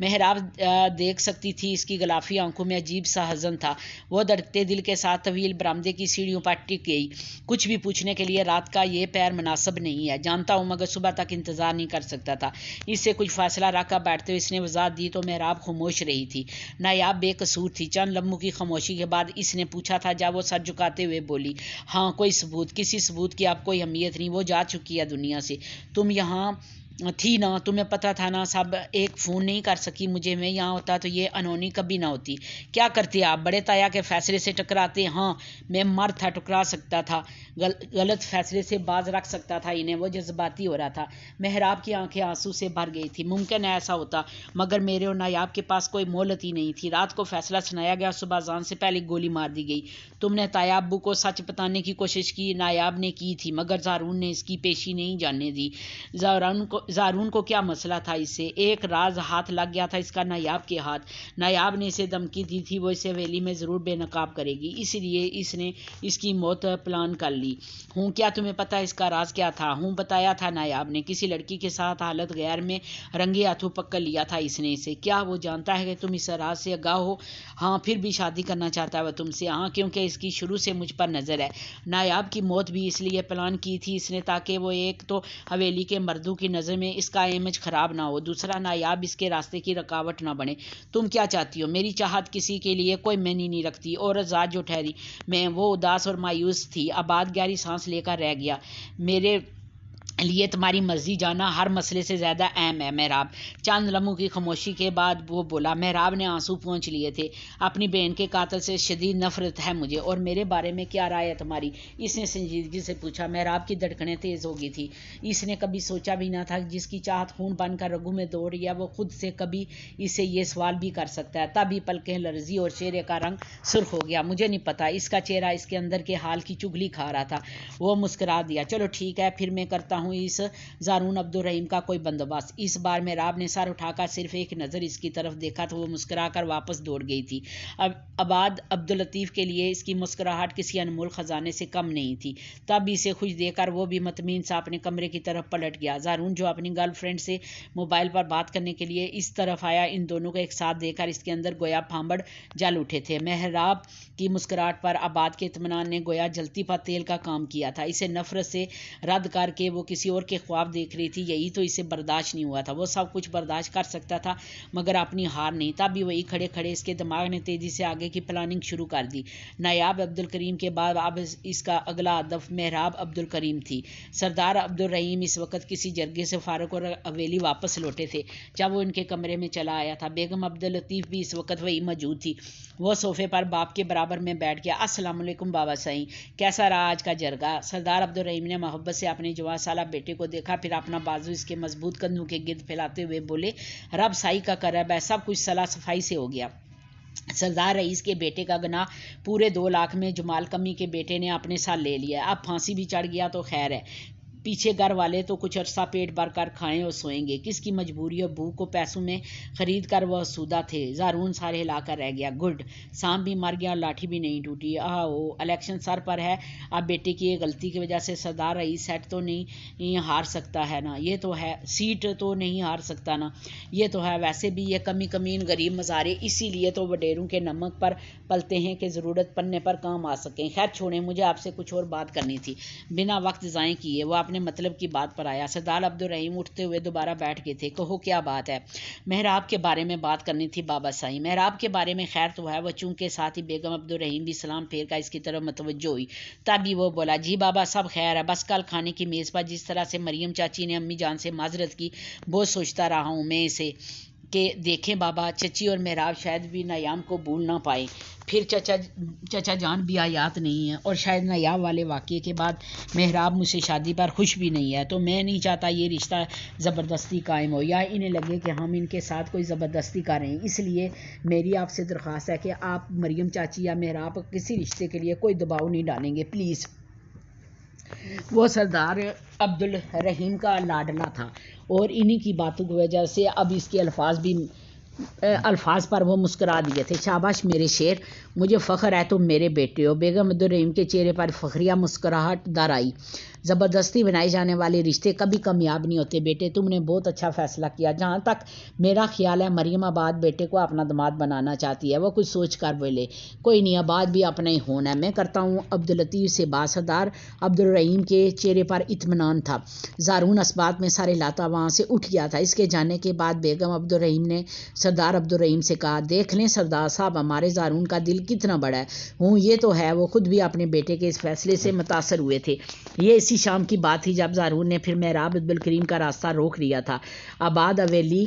محراب دیکھ سکتی تھی اس کی غلافی آنکھوں میں عجیب سا حزن تھا۔ وہ دھڑکتے دل کے ساتھ طویل برآمدے کی سیڑھیوں پر ٹک گئی۔ کچھ بھی پوچھنے کے لیے رات کا یہ پیر مناسب نہیں ہے، جانتا ہوں، مگر صبح تک انتظار نہیں کر سکتا تھا۔ اس سے کچھ فاصلہ رکھ کر بیٹھتے ہوئے اس نے وضاحت دی تو محراب خاموش رہی تھی۔ نایاب بے قصور تھی۔ چند لمحوں کی خاموشی کے بعد اس نے پوچھا تھا جب وہ سر جھکاتے ہوئے بولی، ہاں کوئی ثبوت؟ کسی ثبوت کی اب کوئی اہمیت نہیں، وہ جا چکی ہے دنیا سے۔ تم یہاں تھی نا، تمہیں پتہ تھا نا سب۔ ایک فون نہیں کر سکی مجھے، میں یہاں ہوتا تو یہ انہونی کبھی نہ ہوتی۔ کیا کرتے آپ؟ بڑے تایا کے فیصلے سے ٹکراتے؟ ہاں میں مرد تھا، ٹکرا سکتا تھا، غلط فیصلے سے باز رکھ سکتا تھا انہیں۔ وہ جذباتی ہو رہا تھا۔ محراب کی آنکھیں آنسو سے بھر گئی تھی۔ ممکن ہے ایسا ہوتا، مگر میرے اور نایاب کے پاس کوئی مہلت ہی نہیں تھی۔ رات کو فیصلہ سنایا گیا، صبح اذان سے پہلے گولی مار دی گئی۔ تم نے تایا ابو کو سچ بتانے کی کوشش کی؟ نایاب نے کی تھی، مگر زارون نے اس کی پیشی نہیں جاننے دی۔ زارون کو کیا مسئلہ تھا اس سے؟ ایک راز ہاتھ لگ گیا تھا اس کا، نایاب کے ہاتھ۔ نایاب نے اسے دھمکی دی تھی وہ اسے حویلی میں ضرور بے نقاب کرے گی، اس لیے اس نے اس کی موت پلان کر لی۔ ہوں کیا تمہیں پتہ اس کا راز کیا تھا؟ ہوں بتایا تھا نایاب نے، کسی لڑکی کے ساتھ حالت غیر میں رنگے ہاتھوں پکڑ لیا تھا اس نے اسے۔ کیا وہ جانتا ہے کہ تم اس راز سے آگاہ ہو؟ ہاں، پھر بھی شادی کرنا چاہتا ہے وہ تم سے؟ ہاں، کیونکہ اس کی شروع سے مجھ پر نظر ہے۔ نایاب کی موت بھی اس لیے پلان کی تھی اس نے تاکہ وہ ایک تو حویلی کے مردوں کی نظر میں اس کا امیج خراب نہ ہو، دوسرا نایاب اس کے راستے کی رکاوٹ نہ بنے۔ تم کیا چاہتی ہو؟ میری چاہت کسی کے لیے کوئی معنی نہیں رکھتی۔ عورت ذات جو ٹھہری میں، وہ اداس اور مایوس تھی۔ آباد گہری سانس لے کر رہ گیا۔ میرے لیے تمہاری مرضی جانا ہر مسئلے سے زیادہ اہم ہے محراب۔ چند لمحوں کی خاموشی کے بعد وہ بولا۔ محراب نے آنسو پونچھ لیے تھے۔ اپنی بہن کے قاتل سے شدید نفرت ہے مجھے، اور میرے بارے میں کیا رائے ہے تمہاری؟ اس نے سنجیدگی سے پوچھا۔ محراب کی دھڑکنیں تیز ہو گئی تھی۔ اس نے کبھی سوچا بھی نہ تھا جس کی چاہت خون بن کر رگوں میں دوڑ رہی ہے وہ خود سے کبھی اسے یہ سوال بھی کر سکتا ہے۔ تب ہی پلکیں لرزی اور چہرے کا رنگ سرخ ہو گیا۔ مجھے نہیں پتا، اس کا چہرہ اس کے اندر کے حال کی چگلی کھا رہا تھا۔ وہ مسکرا دیا۔ چلو ٹھیک ہے، پھر میں کرتا ہوں اس زارون عبدالرحیم کا کوئی بندوبست۔ اس بار محراب نے سر اٹھا کر صرف ایک نظر اس کی طرف دیکھا تو وہ مسکرا کر واپس دوڑ گئی تھی۔ آباد عبداللطیف کے لیے اس کی مسکراہٹ کسی انمول خزانے سے کم نہیں تھی۔ تب اسے خوش دیکھ کر وہ بھی مطمئن سا اپنے کمرے کی طرف پلٹ گیا۔ زارون جو اپنی گرل فرینڈ سے موبائل پر بات کرنے کے لیے اس طرف آیا، ان دونوں کو ایک ساتھ دیکھ کر اس کے اندر گویا پھانبڑ جل اٹھے تھے۔ محراب کی مسکراہٹ پر آباد کے اطمینان نے گویا جلتی پر تیل کا کام کیا تھا۔ اسے نفرت سے رد کر کے وہ کسی اور کے خواب دیکھ رہی تھی، یہی تو اسے برداشت نہیں ہوا تھا۔ وہ سب کچھ برداشت کر سکتا تھا مگر اپنی ہار نہیں۔ تب بھی وہی کھڑے کھڑے اس کے دماغ نے تیزی سے آگے کی پلاننگ شروع کر دی۔ نایاب عبدالکریم کے بعد اب اس کا اگلا ہدف محراب عبدالکریم تھی۔ سردار عبدالرحیم اس وقت کسی جرگے سے فارغ اور حویلی واپس لوٹے تھے جب وہ ان کے کمرے میں چلا آیا تھا۔ بیگم عبداللطیف بھی اس وقت وہی موجود تھی۔ وہ صوفے پر باپ کے برابر میں بیٹھ گیا۔ السلام علیکم بابا سائیں، کیسا رہا آج کا جرگہ؟ سردار عبدالرحیم نے محبت سے اپنے جوان سالہ بیٹے کو دیکھا، پھر اپنا بازو اس کے مضبوط کندھوں کے گرد پھیلاتے ہوئے بولے، رب سائی کا کرب ہے، سب کچھ صلاح صفائی سے ہو گیا۔ سردار رئیس کے بیٹے کا گناہ پورے 2 لاکھ میں جمال کمی کے بیٹے نے اپنے ساتھ لے لیا۔ اب پھانسی بھی چڑھ گیا تو خیر ہے، پیچھے گھر والے تو کچھ عرصہ پیٹ بھر کر کھائیں اور سوئیں گے۔ کس کی مجبوری اور بھوک کو پیسوں میں خرید کر وہ آسودہ تھے۔ زارون سارے ہلا کر رہ گیا۔ گڈ، سانپ بھی مر گیا اور لاٹھی بھی نہیں ٹوٹی۔ الیکشن سر پر ہے، اب بیٹے کی ایک غلطی کی وجہ سے سردار رئیس سیٹ تو نہیں ہار سکتا ہے نا، یہ تو ہے، سیٹ تو نہیں ہار سکتا نا، یہ تو ہے۔ ویسے بھی یہ کمین غریب مزارے اسی لیے تو وڈیروں کے نمک پر پلتے ہیں کہ ضرورت پڑنے پر کام آ سکیں۔ خیر چھوڑیں، مجھے آپ سے کچھ اور بات کرنی تھی۔ بنا وقت ضائع کیے وہ اپنے مطلب کی بات پر آیا۔ سردار عبدالرحیم اٹھتے ہوئے دوبارہ بیٹھ گئے تھے۔ کہو کیا بات ہے؟ محراب کے بارے میں بات کرنی تھی بابا سائیں۔ محراب کے بارے میں خیر تو ہے، وہ چونکہ ساتھ ہی بیگم عبدالرحیم بھی سلام پھیر کر اس کی طرف متوجہ ہوئی۔ تبھی وہ بولا، جی بابا سب خیر ہے، بس کل کھانے کی میز پر جس طرح سے مریم چاچی نے امی جان سے معذرت کی بہت سوچتا رہا ہوں میں اسے کہ دیکھیں بابا، چچی اور محراب شاید بھی نیام کو بھول نہ پائے، پھر چچا جان بھی حیات نہیں ہے، اور شاید نیام والے واقعے کے بعد محراب مجھ سے شادی پر خوش بھی نہیں ہے، تو میں نہیں چاہتا یہ رشتہ زبردستی قائم ہو یا انہیں لگے کہ ہم ان کے ساتھ کوئی زبردستی کر رہے ہیں۔ اس لیے میری آپ سے درخواست ہے کہ آپ مریم چاچی یا محراب کسی رشتے کے لیے کوئی دباؤ نہیں ڈالیں گے پلیز۔ وہ سردار عبدالرحیم کا لاڈلا تھا اور انہی کی باتوں کی وجہ سے اب اس کے الفاظ بھی الفاظ پر وہ مسکرا دیے تھے۔ شاباش میرے شیر، مجھے فخر ہے تم میرے بیٹے ہو۔ بیگم عبدالرحیم کے چہرے پر فخریہ مسکراہٹ در آئی۔ زبردستی بنائے جانے والے رشتے کبھی کامیاب نہیں ہوتے بیٹے، تم نے بہت اچھا فیصلہ کیا۔ جہاں تک میرا خیال ہے مریم آباد بیٹے کو اپنا داماد بنانا چاہتی ہے۔ وہ کچھ سوچ کر بولے، کوئی نہیں، آباد بھی اپنا ہی ہونا ہے، میں کرتا ہوں عبداللطیف سے بات۔ سردار عبدالرحیم کے چہرے پر اطمینان تھا۔ زارون اس بات میں سارے لاتا وہاں سے اٹھ گیا تھا۔ اس کے جانے کے بعد بیگم عبدالرحیم نے سردار عبدالرحیم سے کہا، دیکھ لیں سردار صاحب، ہمارے زارون کا دل کتنا بڑا ہے۔ یہ تو ہے، وہ خود بھی اپنے بیٹے کے اس فیصلے سے متاثر ہوئے تھے۔ یہ اسی شام کی بات تھی جب زارون نے پھر محراب عبدالکریم کا راستہ روک لیا تھا۔ آباد حویلی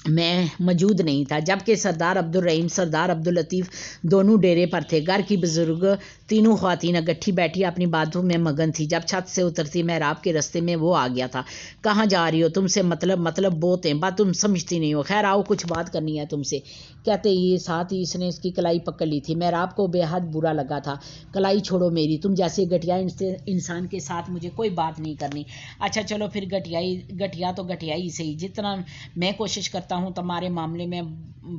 میں موجود نہیں تھا، جبکہ سردار عبدالرحیم سردار عبداللطیف دونوں ڈیرے پر تھے۔ گھر کی بزرگ تینوں خواتین اکٹھی بیٹھی اپنی باتوں میں مگن تھی۔ جب چھت سے اترتی محراب کے رستے میں وہ آ گیا تھا۔ کہاں جا رہی ہو؟ تم سے مطلب بہت ہیں، بات تم سمجھتی نہیں ہو۔ خیر آؤ، کچھ بات کرنی ہے تم سے، کہتے ہی ساتھ ہی اس نے اس کی کلائی پکڑ لی تھی۔ محراب کو بے حد برا لگا تھا۔ کلائی چھوڑو میری، تم جیسے گھٹیا انسان کے ساتھ مجھے کوئی بات نہیں کرنی۔ اچھا چلو پھر گھٹیا تو گھٹیا ہی صحیح، جتنا میں کوشش کرتا ہوں تمہارے معاملے میں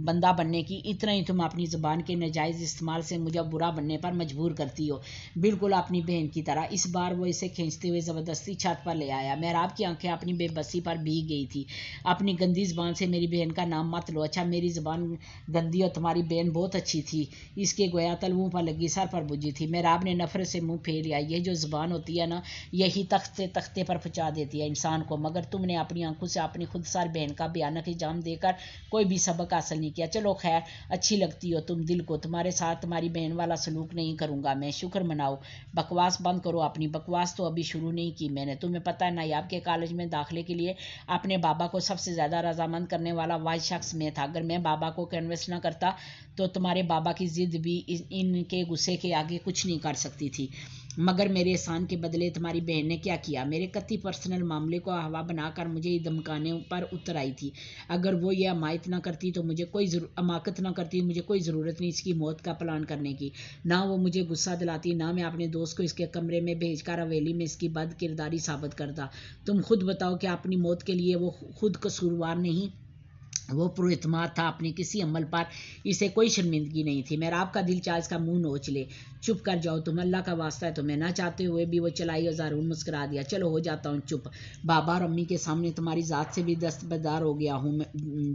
بندہ بننے کی، اتنا ہی تم اپنی زبان کے ناجائز استعمال سے مجھے برا بننے پر مجبور کرتی ہو، بالکل اپنی بہن کی طرح۔ اس بار وہ اسے کھینچتے ہوئے زبردستی چھت پر لے آیا۔ محراب کی آنکھیں اپنی بے بسی پر بھیگ گئی تھی۔ اپنی گندی زبان سے میری بہن کا نام مت لو۔ اچھا میری زبان گندی اور تمہاری بہن بہت اچھی تھی؟ اس کے گویا تلوؤں پر لگی، سر پر بجھی تھی۔ محراب نے نفرت سے منہ پھیر لیا۔ یہ جو زبان ہوتی ہے نا، یہی تختے پر پہنچا دیتی ہے انسان کو، مگر تم نے اپنی آنکھوں سے اپنی خود سار بہن کا بھیانک انجام دے کر کوئی بھی سبق حاصل نہیں کیا۔ چلو خیر، اچھی لگتی ہو تم دل کو، تمہارے ساتھ تمہاری بہن والا سلوک نہیں کروں گا میں، شکر مناؤ۔ بکواس بند کرو اپنی، بکواس تو ابھی شروع نہیں کی میں نے۔ تمہیں پتہ ہے نایاب کے کالج میں داخلے کے لیے اپنے بابا کو سب سے زیادہ رضامند کرنے والا واحد شخص میں تھا۔ اگر میں بابا کو کنوینس نہ کرتا تو تمہارے بابا کی ضد بھی ان کے غصے کے آگے کچھ نہیں کر سکتی تھی۔ مگر میرے احسان کے بدلے تمہاری بہن نے کیا کیا؟ میرے قطعی پرسنل معاملے کو ہوا بنا کر مجھے یہ دھمکانے پر اتر آئی تھی۔ اگر وہ یہ حمایت نہ کرتی تو مجھے کوئی ضرورت نہیں اس کی موت کا پلان کرنے کی۔ نہ وہ مجھے غصہ دلاتی، نہ میں اپنے دوست کو اس کے کمرے میں بھیج کر حویلی میں اس کی بد کرداری ثابت کرتا۔ تم خود بتاؤ کہ اپنی موت کے لیے وہ خود قصوروار نہیں، وہ پراعتماد تھا، اپنے کسی عمل پر اسے کوئی شرمندگی نہیں تھی۔ محراب کا دل چاہ اس کا منہ نوچ لے۔ چپ کر جاؤ تم، اللہ کا واسطہ ہے تمہیں۔ نہ چاہتے ہوئے بھی وہ چلائی اور زارون مسکرا دیا۔ چلو ہو جاتا ہوں چپ، بابا اور امی کے سامنے تمہاری ذات سے بھی دستبردار ہو گیا ہوں،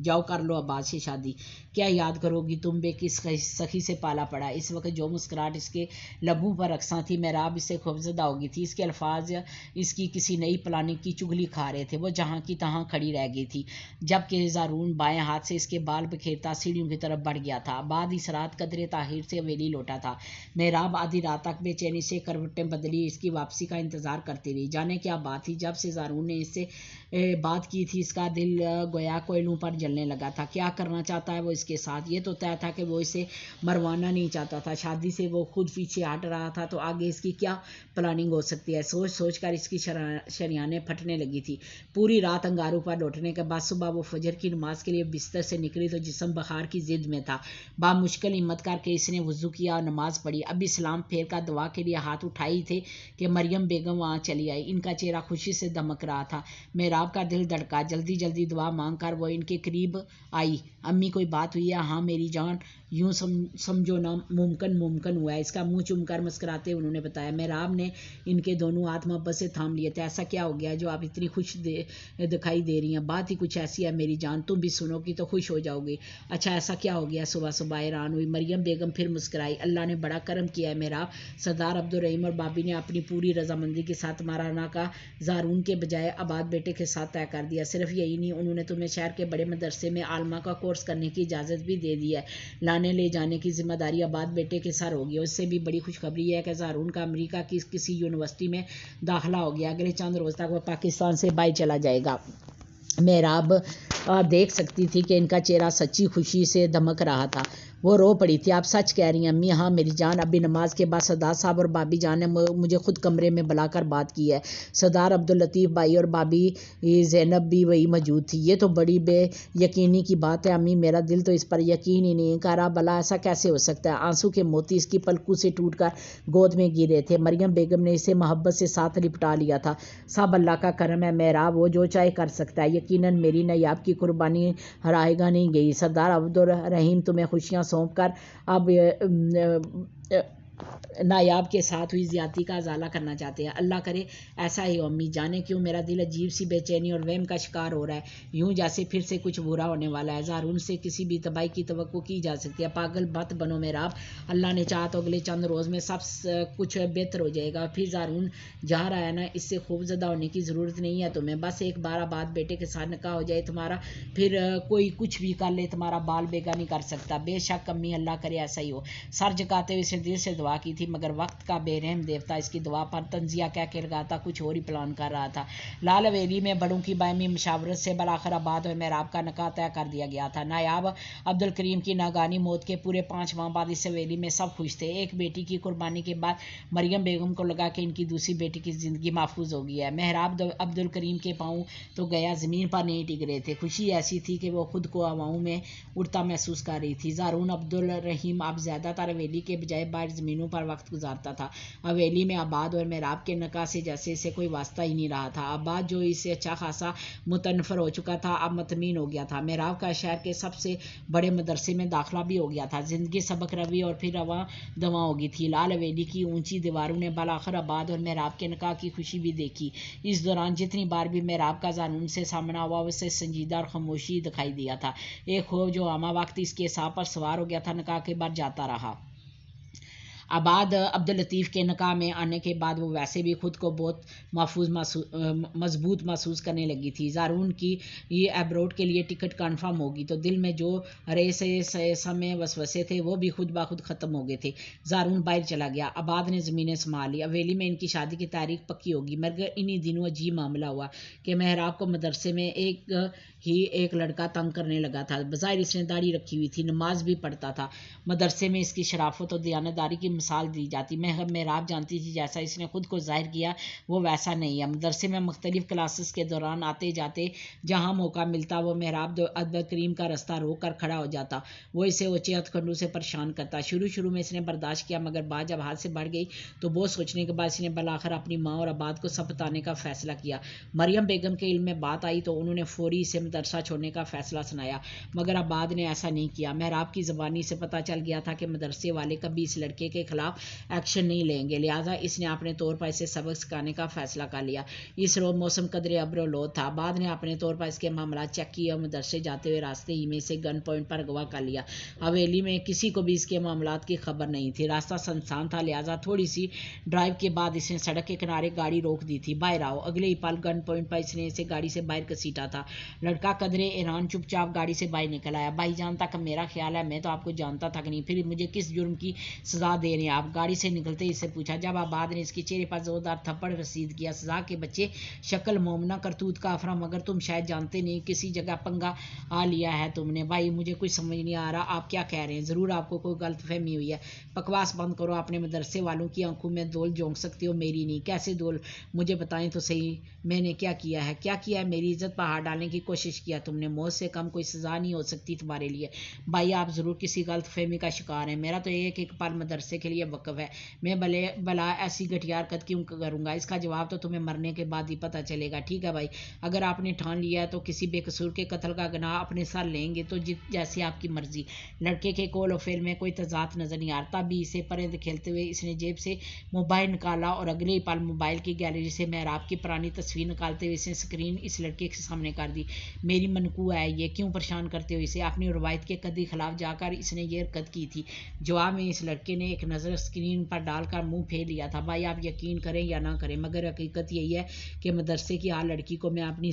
جاؤ کر لو آباد سے شادی۔ کیا یاد کرو گی تم بے کس سخی سے پالا پڑا۔ اس وقت جو مسکراہٹ اس کے لبوں پر رقصاں تھی، محراب اس سے خوفزدہ ہو گئی تھی۔ اس کے الفاظ اس کی کسی نئی پلاننگ کی چگلی کھا رہے تھے۔ وہ جہاں کی تہاں کھڑی رہ گئی تھی، جبکہ زارون بائیں ہاتھ سے اس کے بال بکھیرتا سیڑھیوں کی طرف بڑھ گیا تھا۔ آباد اس رات قدرے تاخیر سے حویلی لوٹا تھا۔ محراب آدھی رات تک بے چینی سے کروٹیں بدلی اس کی واپسی کا انتظار کرتی رہی۔ جانے کیا بات تھی، جب سے زارون نے اس سے بات کی تھی اس کا دل گویا کوئلوں پر جلنے لگا تھا۔ کیا کرنا چاہتا ہے وہ اس کے ساتھ؟ یہ تو طے تھا کہ وہ اسے مروانا نہیں چاہتا تھا۔ شادی سے وہ خود پیچھے ہٹ رہا تھا تو آگے اس کی کیا پلاننگ ہو سکتی ہے؟ سوچ سوچ کر اس کی شریانیں پھٹنے لگی تھی۔ پوری رات انگاروں پر لوٹنے کے بعد صبح وہ فجر کی نماز کے لیے بستر سے نکلی تو جسم بخار کی ضد میں تھا۔ بامشکل ہمت کر کے اس نے وضو کیا اور نماز پڑھی۔ ابھی سلام پھیر کر دعا کے لیے ہاتھ اٹھائی تھے کہ مریم بیگم وہاں چلی آئی۔ ان کا چہرہ خوشی سے دمک رہا تھا۔ محراب کا دل دھڑکا۔ جلدی جلدی دعا مانگ کر وہ ان کے قریب آئی۔ امی کوئی بات ہوئی ہے؟ ہاں میری جان، یوں سمجھو نا ممکن ہوا ہے، اس کا منہ چوم کر مسکراتے انہوں نے بتایا۔ محراب نے ان کے دونوں ہاتھ محبت سے تھام لیے تھے۔ ایسا کیا ہو گیا جو آپ اتنی خوش دکھائی دے رہی ہیں؟ بات ہی کچھ ایسی ہے میری جان، تم بھی سنو گی تو خوش ہو جاؤ گی۔ اچھا ایسا کیا ہو گیا؟ صبح صبح حیران ہوئی مریم بیگم، پھر مسکرائی۔ اللہ نے بڑا کرم کیا ہے محراب، سردار عبدالرحیم اور بابی نے اپنی پوری رضامندی کے ساتھ مارانا کا زارون کے بجائے آباد بیٹے کے ساتھ طے کر دیا۔ صرف یہی نہیں، انہوں نے تمہیں شہر کے بڑے مدرسے میں عالمہ کا کورس کرنے کی اجازت بھی دے دی ہے۔ لانے لے جانے کی ذمہ داری آباد بیٹے کے سر ہوگی۔ اور اس سے بھی بڑی خوشخبری یہ ہے کہ زارون کا امریکہ کی کسی یونیورسٹی میں داخلہ ہو گیا۔ اگلے چند روز تک وہ پاکستان سے باہر چلا جائے گا۔ محراب دیکھ سکتی تھی کہ ان کا چہرہ سچی خوشی سے دمک رہا تھا۔ وہ رو پڑی تھی۔ آپ سچ کہہ رہی ہیں امی؟ ہاں میری جان، ابھی نماز کے بعد سردار صاحب اور بابی جان نے مجھے خود کمرے میں بلا کر بات کی ہے۔ سردار عبداللطیف بھائی اور بابی زینب بھی وہی موجود تھی۔ یہ تو بڑی بے یقینی کی بات ہے امی، میرا دل تو اس پر یقین ہی نہیں کر رہا، بھلا ایسا کیسے ہو سکتا ہے؟ آنسو کے موتی اس کی پلکوں سے ٹوٹ کر گود میں گرے تھے۔ مریم بیگم نے اسے محبت سے ساتھ لپٹا لیا تھا۔ سب اللہ کا کرم ہے محراب، وہ جو چاہے کر سکتا ہے، یقیناً میری نایاب کی قربانی ہرائے گا نہیں گئی۔ سردار عبدالرحیم تمہیں خوشیاں سونپ کر اب نایاب کے ساتھ ہوئی زیادتی کا ازالہ کرنا چاہتے ہیں۔ اللہ کرے ایسا ہی ہو امی، جانے کیوں میرا دل عجیب سی بے چینی اور وہم کا شکار ہو رہا ہے، یوں جیسے پھر سے کچھ برا ہونے والا ہے۔ زارون سے کسی بھی تباہی کی توقع کی جا سکتی ہے۔ پاگل مت بنو محراب، اللہ نے چاہا تو اگلے چند روز میں سب کچھ بہتر ہو جائے گا۔ پھر زارون جہاں رہا ہے نا، اس سے خوف زدہ ہونے کی ضرورت نہیں ہے تمہیں، بس ایک بار آباد بیٹے کے ساتھ نکاح ہو جائے تمہارا، پھر کوئی کچھ بھی کر لے تمہارا بال بیگا نہیں کر سکتا۔ بے شک امی، اللہ کرے ایسا ہی ہو۔ سر جھکاتے ہوئے اس نے دل سے دعا کی تھی، مگر وقت کا بے رحم دیوتا اس کی دعا پر تنزیہ کہہ کے لگاتا کچھ اور ہی پلان کر رہا تھا۔ لال حویلی میں بڑوں کی باہمی مشاورت سے بالآخر آباد اور محراب کا نکاح طے کر دیا گیا تھا۔ نایاب عبدالکریم کی ناگہانی موت کے پورے 5 ماہ بعد اس حویلی میں سب خوش تھے۔ ایک بیٹی کی قربانی کے بعد مریم بیگم کو لگا کہ ان کی دوسری بیٹی کی زندگی محفوظ ہو گئی ہے۔ محراب عبدالکریم کے پاؤں تو گیا زمین پر نہیں ٹک رہے تھے۔ خوشی ایسی تھی کہ وہ خود کو ہواؤں میں اڑتا محسوس کر رہی تھی۔ زارون عبدالرحیم اب زیادہ تر حویلی کے بجائے باہر زمینوں پر وقت گزارتا تھا۔ حویلی میں آباد اور محراب کے نکاح سے جیسے اسے کوئی واسطہ ہی نہیں رہا تھا۔ آباد جو اس سے اچھا خاصا متنفر ہو چکا تھا، اب مطمئن ہو گیا تھا۔ محراب کا شہر کے سب سے بڑے مدرسے میں داخلہ بھی ہو گیا تھا۔ زندگی سبک روی اور پھر رواں دواں ہو گئی تھی۔ لال حویلی کی اونچی دیواروں نے بالآخر آباد اور محراب کے نکاح کی خوشی بھی دیکھی۔ اس دوران جتنی بار بھی محراب کا زارون سے سامنا ہوا، اسے سنجیدہ اور خاموشی دکھائی دیا تھا۔ ایک خوف جو ہمہ وقت اس کے اعصاب پر سوار ہو گیا تھا نکاح کے بعد جاتا رہا۔ آباد عبداللطیف کے نکاح میں آنے کے بعد وہ ویسے بھی خود کو بہت مضبوط محسوس کرنے لگی تھی۔ زارون کی یہ ایبروڈ کے لیے ٹکٹ کنفرم ہوگی تو دل میں جو سمے وسوسے تھے وہ بھی خود بخود ختم ہو گئے تھے۔ زارون باہر چلا گیا۔ آباد نے زمینیں سنبھال لی۔ حویلی میں ان کی شادی کی تاریخ پکی ہوگی، مگر انہی دنوں عجیب معاملہ ہوا کہ محراب کو مدرسے میں ایک لڑکا تنگ کرنے لگا تھا۔ بظاہر اس نے داڑھی رکھی ہوئی تھی، نماز بھی پڑھتا تھا، مدرسے میں اس کی شرافت اور دیانتداری کی مثال دی جاتی۔ محراب جانتی تھی جیسا اس نے خود کو ظاہر کیا وہ ویسا نہیں ہے۔ مدرسے میں مختلف کلاسز کے دوران آتے جاتے جہاں موقع ملتا وہ محراب عبدالکریم کا رستہ روک کر کھڑا ہو جاتا، وہ اسے اونچے ہتھ کنڈوں سے پریشان کرتا۔ شروع میں اس نے برداشت کیا، مگر بات جب ہاتھ سے بڑھ گئی تو بہت سوچنے کے بعد اس نے بالآخر اپنی ماں اور آباد کو سب بتانے کا فیصلہ کیا۔ مریم بیگم کے علم میں بات آئی تو انہوں نے فوری اسے مدرسہ چھوڑنے کا فیصلہ سنایا، مگر آباد نے ایسا نہیں کیا۔ محراب کی زبانی سے پتہ چل گیا تھا کہ مدرسے والے کبھی اس لڑکے کے خلاف ایکشن نہیں لیں گے، لہٰذا اس نے اپنے طور پر اسے سبق سکھانے کا فیصلہ کر لیا۔ اس روز موسم قدرے ابر و لود تھا۔ آباد نے اپنے طور پر اس کے معاملات چیک کیے اور مدرسے جاتے ہوئے راستے ہی میں اسے گن پوائنٹ پر اغوا کر لیا۔ حویلی میں کسی کو بھی اس کے معاملات کی خبر نہیں تھی۔ راستہ سنسان تھا، لہٰذا تھوڑی سی ڈرائیو کے بعد اس نے سڑک کے کنارے گاڑی روک دی تھی۔ باہر آؤ۔ اگلے ہی پل گن پوائنٹ پر اس نے اسے گاڑی سے باہر گھسیٹا تھا۔ لڑکا قدرے ایران چپ چاپ گاڑی سے باہر نکل آیا۔ بھائی جان تک میرا خیال ہے میں تو آپ کو جانتا تھا کہ نہیں، پھر مجھے کس جرم کی سزا دے رہے ہیں آپ؟ گاڑی سے نکلتے ہی اس سے پوچھا۔ جب آباد نے اس کے چہرے پر زوردار تھپڑ رسید کیا۔ سزا کے بچے، شکل مومنہ، کرتوت کا افرا، مگر تم شاید جانتے نہیں کسی جگہ پنگا آ لیا ہے تم نے۔ بھائی مجھے کچھ سمجھ نہیں آ رہا آپ کیا کہہ رہے ہیں، ضرور آپ کو کوئی غلط فہمی ہوئی ہے۔ بکواس بند کرو، اپنے مدرسے والوں کی آنکھوں میں دول جھونک سکتے ہو، میری نہیں۔ کیسے دول؟ مجھے بتائیں تو صحیح میں نے کیا کیا ہے؟ کیا کیا ہے؟ میری عزت پر ہاتھ ڈالنے کی کوشش کیا تم نے، موت سے کم کوئی سزا نہیں ہو سکتی تمہارے لیے۔ بھائی آپ ضرور کسی غلط فہمی کا شکار ہیں، میرا تو ایک پل مدرسے کے لیے وقف ہے، میں بلا ایسی گھٹیا حرکت کیوں کروں گا؟ اس کا جواب تو تمہیں مرنے کے بعد ہی پتہ چلے گا۔ ٹھیک ہے بھائی، اگر آپ نے ٹھان لیا ہے تو کسی بے قصور کے قتل کا گناہ اپنے سر لیں گے تو جیسے آپ کی مرضی۔ لڑکے کے قول و فعل میں کوئی تضاد نظر نہیں آ رہا۔ تب بھی اسے پرے دھکیلتے ہوئے اس نے جیب سے موبائل نکالا اور اگلے ہی پل موبائل کی گیلری سے محراب کی پرانی تصویر نکالتے ہوئے اس نے اسکرین اس لڑکے کے سامنے کر دی۔ میری منقوع ہے یہ، کیوں پریشان کرتے ہو اسے؟ اپنی روایت کے قطعی خلاف جا کر اس نے یہ حرکت کی تھی۔ جواب میں اس لڑکے نے ایک نظر اسکرین پر ڈال کر منہ پھیر لیا تھا۔ بھائی آپ یقین کریں یا نہ کریں، مگر حقیقت یہی ہے کہ مدرسے کی ہر لڑکی کو میں اپنی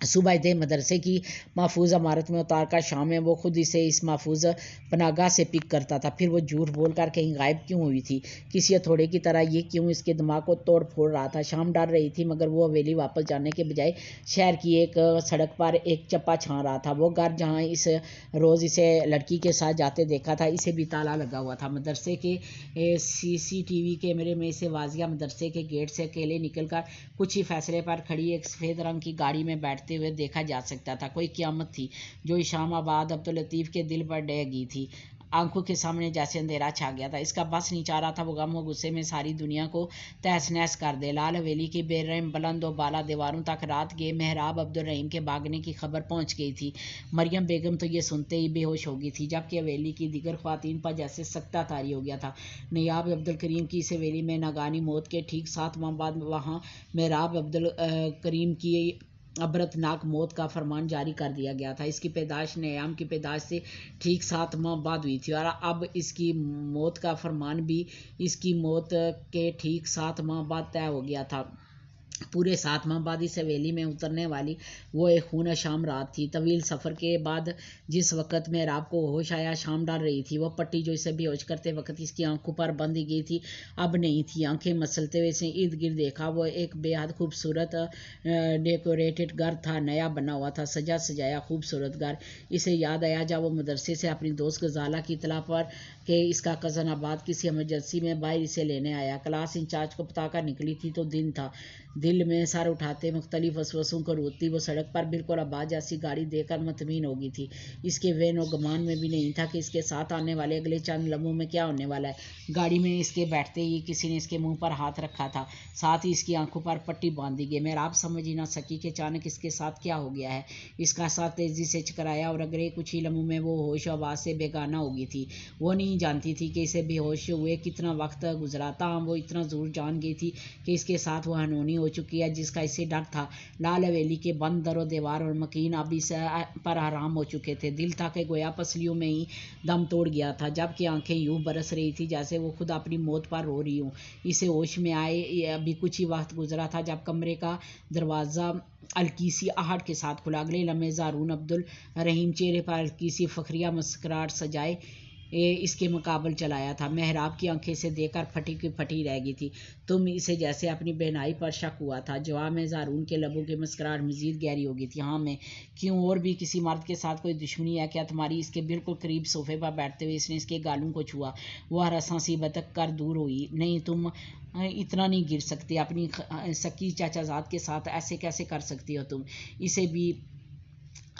صبح دہ مدرسے کی محفوظ عمارت میں اتار کر شام میں وہ خود اسے اس محفوظ پناہگاہ سے پک کرتا تھا. پھر وہ جھوٹ بول کر کہیں غائب کیوں ہوئی تھی؟ کسی ہتھوڑے کی طرح یہ کیوں اس کے دماغ کو توڑ پھوڑ رہا تھا؟ شام ڈر رہی تھی مگر وہ حویلی واپس جانے کے بجائے شہر کی ایک سڑک پر ایک چپا چھان رہا تھا. وہ گھر جہاں اس روز اسے لڑکی کے ساتھ جاتے دیکھا تھا اسے بھی تالا لگا ہوا تھا. مدرسے کے CCTV کیمرے میں اسے واضح مدرسے کے گیٹ سے اکیلے نکل کر کچھ ہی فاصلے پر کھڑی ایک سفید رنگ کی گاڑی میں بیٹھتے ہوئے دیکھا جا سکتا تھا. کوئی قیامت تھی جو اسلام آباد عبداللطیف کے دل پر ڈہ گئی تھی. آنکھوں کے سامنے جیسے اندھیرا چھا گیا تھا. اس کا بس نہیں چاہ رہا تھا وہ غم و غصے میں ساری دنیا کو تہس نہس کر دے. لال حویلی کی بے رحم بلند و بالا دیواروں تک رات کے محراب عبدالرحیم کے بھاگنے کی خبر پہنچ گئی تھی. مریم بیگم تو یہ سنتے ہی بے ہوش ہو گئی تھی جبکہ حویلی کی دیگر خواتین پر جیسے سکتہ طاری ہو گیا تھا. نایاب عبدالکریم کی اس حویلی میں ناگہانی موت کے ٹھیک 7 ماہ بعد وہاں محراب عبدالکریم کی عبرتناک موت کا فرمان جاری کر دیا گیا تھا. اس کی پیدائش نیام کی پیدائش سے ٹھیک 7 ماہ بعد ہوئی تھی اور اب اس کی موت کا فرمان بھی اس کی موت کے ٹھیک 7 ماہ بعد طے ہو گیا تھا. پورے 7 ماہ بعد اس حویلی میں اترنے والی وہ ایک خونہ شام رات تھی. طویل سفر کے بعد جس وقت محراب کو ہوش آیا شام ڈال رہی تھی. وہ پٹی جو اسے بے ہوش کرتے وقت اس کی آنکھوں پر بند گئی تھی اب نہیں تھی. آنکھیں مسلتے ہوئے اسے ارد گرد دیکھا. وہ ایک بے حد خوبصورت ڈیکوریٹڈ گھر تھا. نیا بنا ہوا تھا سجا سجایا خوبصورت گھر. اسے یاد آیا جب وہ مدرسے سے اپنی دوست غزالہ کی اطلاع پر کہ اس کا کزن آباد کسی ایمرجنسی میں باہر اسے لینے آیا. کلاس انچارج کو بتا کر نکلی تھی تو دن تھا. دل میں سر اٹھاتے مختلف وسوسوں کو روکتی وہ سڑک پر بالکل آباد جیسی گاڑی دیکھ کر مطمئن ہو گئی تھی. اس کے وہن و گمان میں بھی نہیں تھا کہ اس کے ساتھ آنے والے اگلے چند لمحوں میں کیا ہونے والا ہے. گاڑی میں اس کے بیٹھتے ہی کسی نے اس کے منہ پر ہاتھ رکھا تھا. ساتھ ہی اس کی آنکھوں پر پٹی باندھ دی گئی. محراب سمجھ ہی نہ سکی کہ اچانک اس کے ساتھ کیا ہو گیا ہے. اس کا ساتھ تیزی سے چکرایا اور اگلے کچھ ہی لمحوں میں وہ ہوش و آواز سے بیگانہ ہو گئی تھی. وہ نہیں جانتی تھی کہ اسے بے ہوش ہوئے کتنا وقت گزرا. تاہم وہ اتنا ضرور جان گئی تھی کہ اس کے ساتھ وہ انہونی ہو چکی ہے جس کا اسے ڈر تھا. لال حویلی کے بند در و دیوار اور مکین اب اس پر حرام ہو چکے تھے. دل تھا کہ گویا پسلیوں میں ہی دم توڑ گیا تھا جبکہ آنکھیں یوں برس رہی تھی جیسے وہ خود اپنی موت پر رو رہی ہوں. اسے ہوش میں آئے ابھی کچھ ہی وقت گزرا تھا جب کمرے کا دروازہ ہلکی سی آہٹ کے ساتھ کھلا. اگلے لمحے زارون عبدالرحیم چہرے پر ہلکی سی فخریہ مسکراہٹ سجائے اس کے مقابل چلایا تھا. محراب کی آنکھیں سے دیکھ کر پھٹی کی پھٹی رہ گئی تھی. تم اسے جیسے اپنی بہنائی پر شک ہوا تھا. جواب میں زارون کے لبوں کی مسکراہٹ مزید گہری ہو گئی تھی. ہاں میں. کیوں اور بھی کسی مرد کے ساتھ کوئی دشمنی ہے کیا تمہاری؟ اس کے بالکل قریب صوفے پر بیٹھتے ہوئے اس نے اس کے گالوں کو چھوا. وہ ہراساں سی بتک کر دور ہوئی. نہیں تم اتنا نہیں گر سکتے. اپنی سکی چاچا زاد کے ساتھ ایسے کیسے کر سکتی ہو تم؟ اسے بھی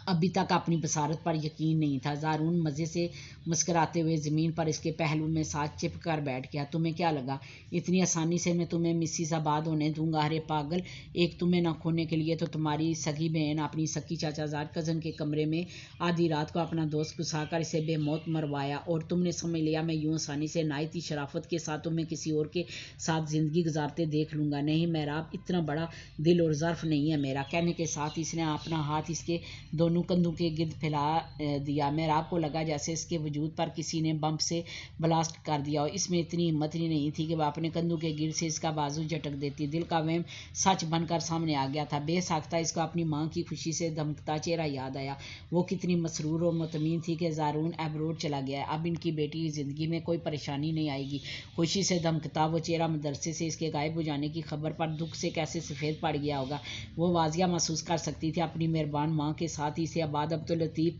ابھی تک اپنی بصارت پر یقین نہیں تھا. زارون مزے سے مسکراتے ہوئے زمین پر اس کے پہلو میں ساتھ چپک کر بیٹھ گیا. تمہیں کیا لگا اتنی آسانی سے میں تمہیں مسز آباد ہونے دوں گا؟ ارے پاگل، ایک تمہیں نہ کھونے کے لیے تو تمہاری سگی بہن اپنی سکی چاچا زاد کزن کے کمرے میں آدھی رات کو اپنا دوست گھسا کر اسے بے موت مروایا اور تم نے سمجھ لیا میں یوں آسانی سے نہایت ہی شرافت کے ساتھ تمہیں کسی اور کے ساتھ زندگی گزارتے دیکھ لوں گا؟ نہیں محراب، اتنا بڑا دل اور ظرف نہیں ہے میرا. کہنے کے ساتھ اس نے اپنا ہاتھ اس کے دونوں کندھوں کے گرد پھیلا دیا. محراب کو لگا جیسے اس کے وجود پر کسی نے بم سے بلاسٹ کر دیا. اور اس میں اتنی ہمت ہی نہیں تھی کہ وہ اپنے کندھوں کے گرد سے اس کا بازو جھٹک دیتی. دل کا وہم سچ بن کر سامنے آ گیا تھا. بے ساختہ اس کو اپنی ماں کی خوشی سے دمکتا چہرہ یاد آیا. وہ کتنی مسرور اور مطمئن تھی کہ زارون ایبروڈ چلا گیا ہے. اب ان کی بیٹی کی زندگی میں کوئی پریشانی نہیں آئے گی. خوشی سے دمکتا وہ چہرہ مدرسے سے اس کے غائب ہو جانے کی خبر پر دکھ سے کیسے سفید پڑ گیا ہوگا. وہ واضح محسوس کر سکتی تھی. اپنی مہربان ماں کے ساتھ ہی اسے آباد عبداللطیف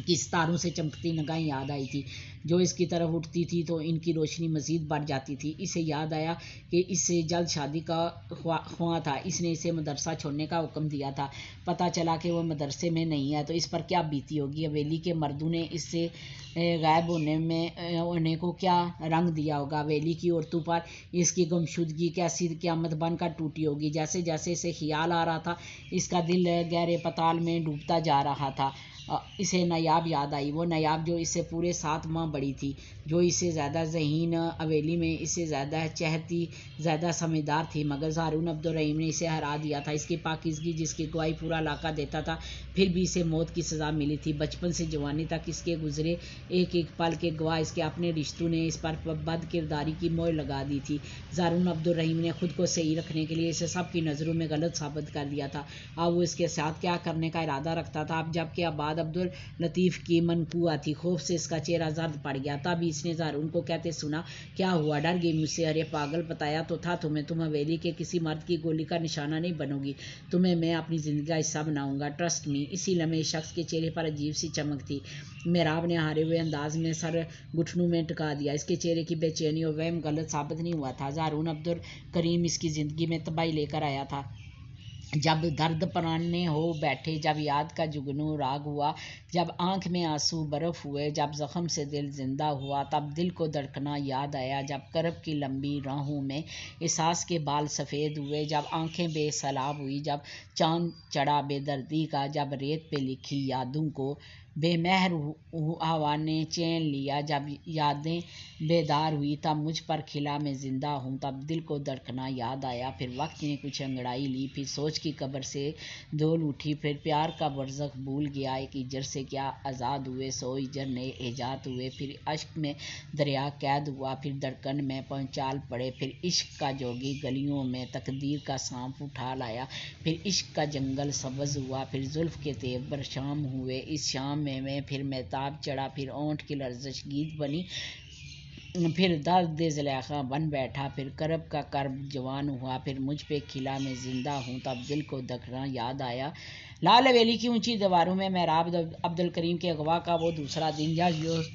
کی ستاروں سے چمکتی نگاہیں یاد آئی تھی جو اس کی طرف اٹھتی تھی تو ان کی روشنی مزید بڑھ جاتی تھی. اسے یاد آیا کہ اس سے جلد شادی کا خواہاں تھا. اس نے اسے مدرسہ چھوڑنے کا حکم دیا تھا. پتہ چلا کہ وہ مدرسے میں نہیں ہے تو اس پر کیا بیتی ہوگی. حویلی کے مردوں نے اس سے غائب ہونے کو کیا رنگ دیا ہوگا. حویلی کی عورتوں پر اس کی گمشدگی کیسی قیامت بن کر ٹوٹی ہوگی. جیسے جیسے اسے خیال آ رہا تھا اس کا دل گہرے پتال میں ڈوبتا جا رہا تھا. اسے نایاب یاد آئی. وہ نایاب جو اس سے پورے 7 ماہ بڑی تھی. جو اس سے زیادہ ذہین حویلی میں اس سے زیادہ چہتی، زیادہ سمجھدار تھی، مگر ہارون عبدالرحیم نے اسے ہرا دیا تھا۔ اس کی پاکیزگی جس کی گواہی پورا علاقہ دیتا تھا، پھر بھی اسے موت کی سزا ملی تھی۔ بچپن سے جوانی تک اس کے گزرے ایک ایک پل کے گواہ اس کے اپنے رشتوں نے اس پر بد کرداری کی مہر لگا دی تھی۔ ہارون عبدالرحیم نے خود کو صحیح رکھنے کے لیے اسے سب کی نظروں میں غلط ثابت کر دیا تھا۔ اب وہ اس کے ساتھ کیا کرنے کا ارادہ رکھتا تھا؟ اب جب کہ عباد عبداللطیف کی منقوع تھی، خوف سے اس کا چہرہ زرد پڑ گیا۔ تب اس نے ہارون کو کہتے سنا، کیا ہوا؟ ڈر گئی مجھ سے؟ ارے پاگل، بتایا تو تھا تمہیں، تم حویلی کے کسی مرد کی گولی کا نشانہ نہیں بنو گی، تمہیں میں اپنی زندگی کا حصہ بناؤں گا، ٹرسٹ می۔ اسی لمحے شخص کے چہرے پر عجیب سی چمک تھی۔ محراب نے ہارے ہوئے انداز میں سر گھٹنوں میں ٹکا دیا۔ اس کے چہرے کی بے چینی اور وہم غلط ثابت نہیں ہوا تھا۔ ہارون عبدالکریم اس کی زندگی میں تباہی لے کر آیا تھا۔ جب درد پرانے ہو بیٹھے، جب یاد کا جگنو راگ ہوا، جب آنکھ میں آنسو برف ہوئے، جب زخم سے دل زندہ ہوا، تب دل کو دھڑکنا یاد آیا، جب کرب کی لمبی راہوں میں احساس کے بال سفید ہوئے، جب آنکھیں بے سلاب ہوئی، جب چاند چڑھا بے دردی کا، جب ریت پہ لکھی یادوں کو بے مہر ہوا نے چین لیا، جب یادیں بیدار ہوئی، تب مجھ پر کھلا میں زندہ ہوں، تب دل کو دھڑکنا یاد آیا۔ پھر وقت نے کچھ انگڑائی لی، پھر سوچ کی قبر سے دول اٹھی، پھر پیار کا برزخ بھول گیا، ایک ہجر سے کیا آزاد ہوئے 100 ہجر نئے ایجاد ہوئے، پھر اشک میں دریا قید ہوا، پھر دھڑکن میں پنچال پڑے، پھر عشق کا جوگی گلیوں میں تقدیر کا سانپ اٹھا لایا، پھر عشق کا جنگل سبز ہوا، پھر زلف کے تیور شام ہوئے، اس شام میں پھر مہتاب چڑھا، پھر اونٹ کی لرزش گیت بنی، پھر درد زلیخا بن بیٹھا، پھر کرب کا کرب جوان ہوا، پھر مجھ پہ کھلا میں زندہ ہوں، تب دل کو دھڑکنا یاد آیا۔ لال حویلی کی اونچی دیواروں میں محراب عبدالکریم کے اغوا کا وہ دوسرا دن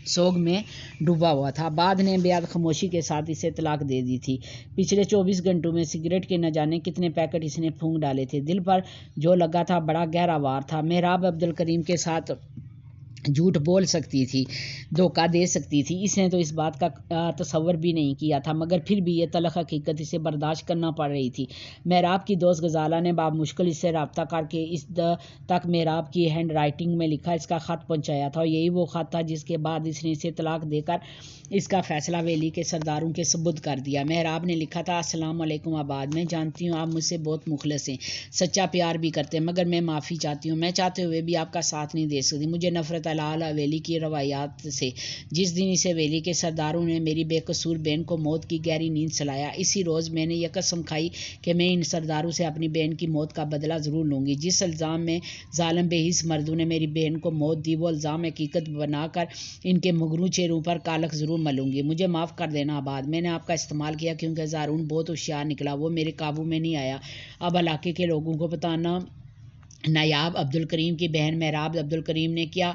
سوگ میں ڈوبا ہوا تھا۔ عباد نے بے حد خاموشی کے ساتھ اسے طلاق دے دی تھی۔ پچھلے 24 گھنٹوں میں سگریٹ کے نہ جانے کتنے پیکٹ اس نے پھونک ڈالے تھے۔ دل پر جو لگا تھا بڑا گہرا وار تھا۔ محراب عبدالکریم کے ساتھ جھوٹ بول سکتی تھی، دھوکہ دے سکتی تھی، اس نے تو اس بات کا تصور بھی نہیں کیا تھا، مگر پھر بھی یہ تلخ حقیقت اسے برداشت کرنا پڑ رہی تھی۔ محراب کی دوست غزالہ نے باب مشکل اس سے رابطہ کر کے اس تک محراب کی ہینڈ رائٹنگ میں لکھا اس کا خط پہنچایا تھا، اور یہی وہ خط تھا جس کے بعد اس نے اسے طلاق دے کر اس کا فیصلہ حویلی کے سرداروں کے سپرد کر دیا۔ محراب نے لکھا تھا، السلام علیکم عباد، میں جانتی ہوں آپ مجھ سے بہت مخلص ہیں، سچا پیار بھی کرتے ہیں، مگر میں معافی چاہتی ہوں، میں چاہتے ہوئے بھی آپ کا ساتھ نہیں دے سکتی، مجھے نفرت لال حویلی کی روایات سے۔ جس دن اس حویلی کے سرداروں نے میری بے قصور بہن کو موت کی گہری نیند سلایا، اسی روز میں نے یہ قسم کھائی کہ میں ان سرداروں سے اپنی بہن کی موت کا بدلہ ضرور لوں گی۔ جس الزام میں ظالم بے حس مردوں نے میری بہن کو موت دی، وہ الزام حقیقت بنا کر ان کے مغرور چہروں پر کالک ضرور ملوں گی۔ مجھے معاف کر دینا عباد، میں نے آپ کا استعمال کیا کیونکہ ہارون بہت ہوشیار نکلا، وہ میرے قابو میں نہیں آیا۔ اب علاقے کے لوگوں کو بتانا نایاب عبدالکریم کی بہن محراب عبدالکریم نے کیا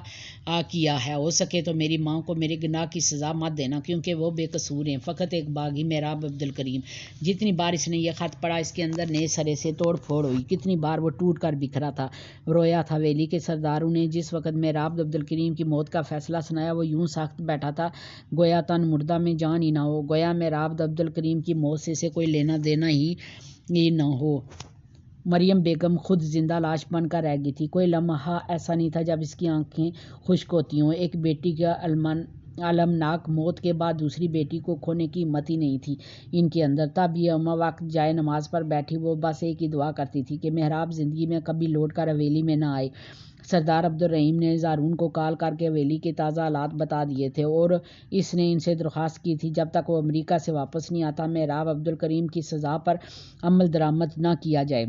ہے، ہو سکے تو میری ماں کو میرے گناہ کی سزا مت دینا کیونکہ وہ بے قصور ہیں۔ فقط ایک باغی محراب عبدالکریم، جتنی بار اس نے یہ خط پڑھا اس کے اندر نئے سرے سے توڑ پھوڑ ہوئی، کتنی بار وہ ٹوٹ کر بکھرا تھا، رویا تھا۔ حویلی کے سرداروں نے جس وقت محراب عبدالکریم کی موت کا فیصلہ سنایا، وہ یوں ساخت بیٹھا تھا گویا تن مردہ میں جان ہی نہ ہو، گویا محراب عبدالکریم کی موت سے اسے کوئی لینا دینا ہی نہ ہو۔ مریم بیگم خود زندہ لاش بن کر رہ گئی تھی، کوئی لمحہ ایسا نہیں تھا جب اس کی آنکھیں خشک ہوتی ہوں۔ ایک بیٹی کا المناک موت کے بعد دوسری بیٹی کو کھونے کی ہمت ہی نہیں تھی ان کے اندر۔ تب یہ اماں وقت جائے نماز پر بیٹھی وہ بس ایک ہی دعا کرتی تھی کہ محراب زندگی میں کبھی لوٹ کر حویلی میں نہ آئے۔ سردار عبدالرحیم نے ہارون کو کال کر کے حویلی کے تازہ حالات بتا دیے تھے، اور اس نے ان سے درخواست کی تھی جب تک وہ امریکہ سے واپس نہیں آتا محراب عبدالکریم کی سزا پر عمل درآمد نہ کیا جائے۔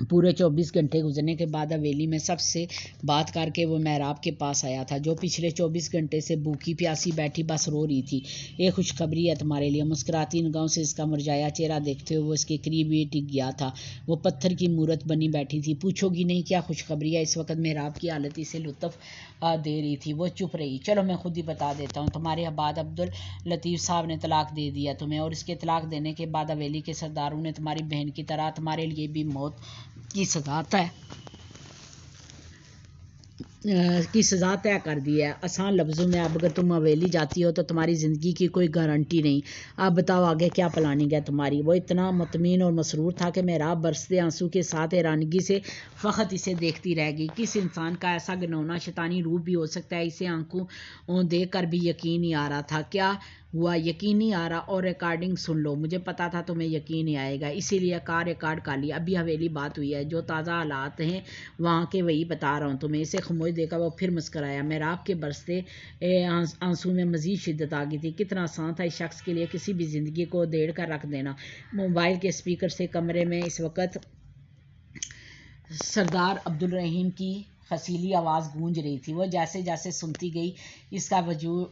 پورے 24 گھنٹے گزرنے کے بعد حویلی میں سب سے بات کر کے وہ محراب کے پاس آیا تھا، جو پچھلے 24 گھنٹے سے بھوکی پیاسی بیٹھی بس رو رہی تھی۔ ایک خوشخبری ہے تمہارے لیے۔ مسکراتی نگاہوں سے اس کا مرجھایا چہرہ دیکھتے ہوئے وہ اس کے قریب ہی ٹک گیا تھا۔ وہ پتھر کی مورت بنی بیٹھی تھی۔ پوچھو گی نہیں کیا خوشخبری ہے؟ اس وقت محراب کی حالت اسے لطف دے رہی تھی۔ وہ چپ رہی۔ چلو میں خود ہی بتا دیتا ہوں، تمہارے عباد عبداللطیف صاحب نے طلاق دے دیا تمہیں، اور اس کے طلاق دینے کے بعد حویلی کے سرداروں نے تمہاری بہن کی طرح تمہارے لیے بھی موت کی سزا طے کی سزا طے کر دی ہے۔ آسان لفظوں میں اب اگر تم حویلی جاتی ہو تو تمہاری زندگی کی کوئی گارنٹی نہیں، اب بتاؤ آگے کیا پلاننگ ہے تمہاری۔ وہ اتنا مطمئن اور مسرور تھا کہ مہراب برستے آنسو کے ساتھ حیرانگی سے فقط اسے دیکھتی رہ گئی۔ کس انسان کا ایسا گھنونا شیطانی روپ بھی ہو سکتا ہے، اسے آنکھوں دیکھ کر بھی یقین نہیں آ رہا تھا۔ کیا ہوا؟ یقین نہیں آ رہا؟ اور ریکارڈنگ سن لو، مجھے پتا تھا تمہیں یقین نہیں آئے گا، اسی لیے کار ریکارڈ کر لی۔ ابھی حویلی بات ہوئی ہے، جو تازہ حالات ہیں وہاں کے وہی بتا رہا ہوں تمہیں۔ اسے خاموش دیکھا وہ پھر مسکرایا۔ مہراب کے برستے آنسو میں مزید شدت آ گئی تھی۔ کتنا آسان تھا اس شخص کے لیے کسی بھی زندگی کو ادھیڑ کر رکھ دینا۔ موبائل کے اسپیکر سے کمرے میں اس وقت سردار عبدالرحیم کی خسیلی آواز گونج رہی تھی۔ وہ جیسے جیسے سنتی گئی اس کا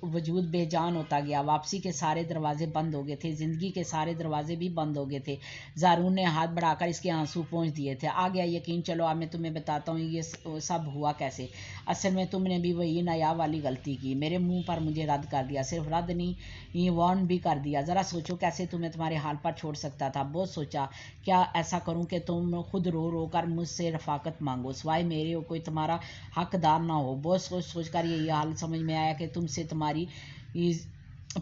وجود بے جان ہوتا گیا۔ واپسی کے سارے دروازے بند ہو گئے تھے، زندگی کے سارے دروازے بھی بند ہو گئے تھے۔ زارون نے ہاتھ بڑھا کر اس کے آنسو پونچھ دیے تھے۔ آ گیا یقین؟ چلو اب میں تمہیں بتاتا ہوں یہ سب ہوا کیسے۔ اصل میں تم نے بھی وہی نایاب والی غلطی کی، میرے منہ پر مجھے رد کر دیا۔ صرف رد نہیں، وارن بھی کر دیا۔ ذرا سوچو کیسے تمہیں تمہارے حال پر چھوڑ سکتا تھا۔ بہت سوچا، کیا ایسا کروں کہ تم خود رو رو کر مجھ سے رفاقت مانگو، سوائے میرے کوئی تمہارا حقدار نہ ہو۔ بہت سوچ کر یہی حال سمجھ میں آیا کہ تم سے تمہاری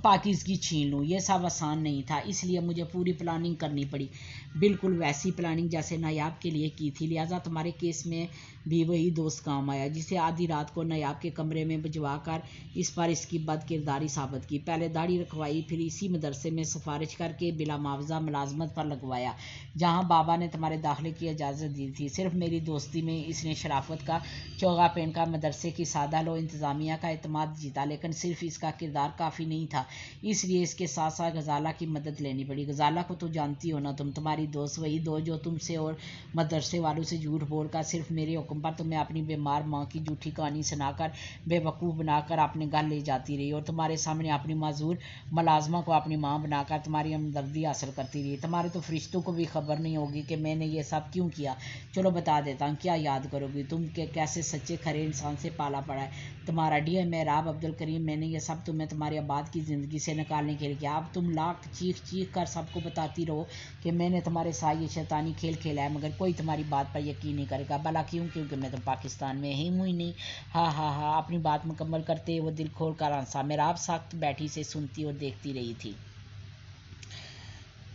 پاکیزگی چھین لوں۔ یہ سب آسان نہیں تھا، اس لیے مجھے پوری پلاننگ کرنی پڑی، بالکل ویسی پلاننگ جیسے نایاب کے لیے کی تھی۔ لہٰذا تمہارے کیس میں بھی وہی دوست کام آیا جسے آدھی رات کو نایاب کے کمرے میں بھجوا کر اس پر اس کی بد کرداری ثابت کی۔ پہلے داڑھی رکھوائی، پھر اسی مدرسے میں سفارش کر کے بلا معاوضہ ملازمت پر لگوایا جہاں بابا نے تمہارے داخلے کی اجازت دی تھی۔ صرف میری دوستی میں اس نے شرافت کا چوغا پہن کر مدرسے کی سادہ لو انتظامیہ کا اعتماد جیتا، لیکن صرف اس کا کردار کافی نہیں تھا، اس لیے اس کے ساتھ ساتھ غزالہ کی مدد لینی پڑی۔ غزالہ کو تو جانتی ہو نا تم، تمہاری دوست، وہی دوست جو تم سے اور مدرسے والوں سے جھوٹ بول کر صرف میرے حکم پر تمہیں اپنی بیمار ماں کی جھوٹی کہانی سنا کر بے وقوف بنا کر اپنے گھر لے جاتی رہی اور تمہارے سامنے اپنی معذور ملازمہ کو اپنی ماں بنا کر تمہاری ہمدردی حاصل کرتی رہی۔ تمہارے تو فرشتوں کو بھی خبر نہیں ہوگی کہ میں نے یہ سب کیوں کیا۔ چلو بتا دیتا ہوں، کیا یاد کرو گی تم کہ کیسے سچے کھرے انسان سے پالا پڑا ہے تمہارا ڈیئر مہراب عبدالکریم۔ میں نے یہ سب تمہیں تمہاری آباد کی زندگی سے نکالنے کے لیے کیا۔ اب تم لاکھ چیخ چیخ کر سب کو بتاتی رہو کہ میں نے تمہارے ساتھ یہ شیطانی کھیل کھیلا ہے، مگر کوئی تمہاری بات پر یقین نہیں کرے گا۔ بھلا کیوں؟ کیونکہ میں تو پاکستان میں ہی ہوں ہی نہیں۔ ہاں ہاں ہاں۔ اپنی بات مکمل کرتے وہ دل کھول کر ہنسا۔ مہراب سخت بیٹھی سے سنتی اور دیکھتی رہی تھی۔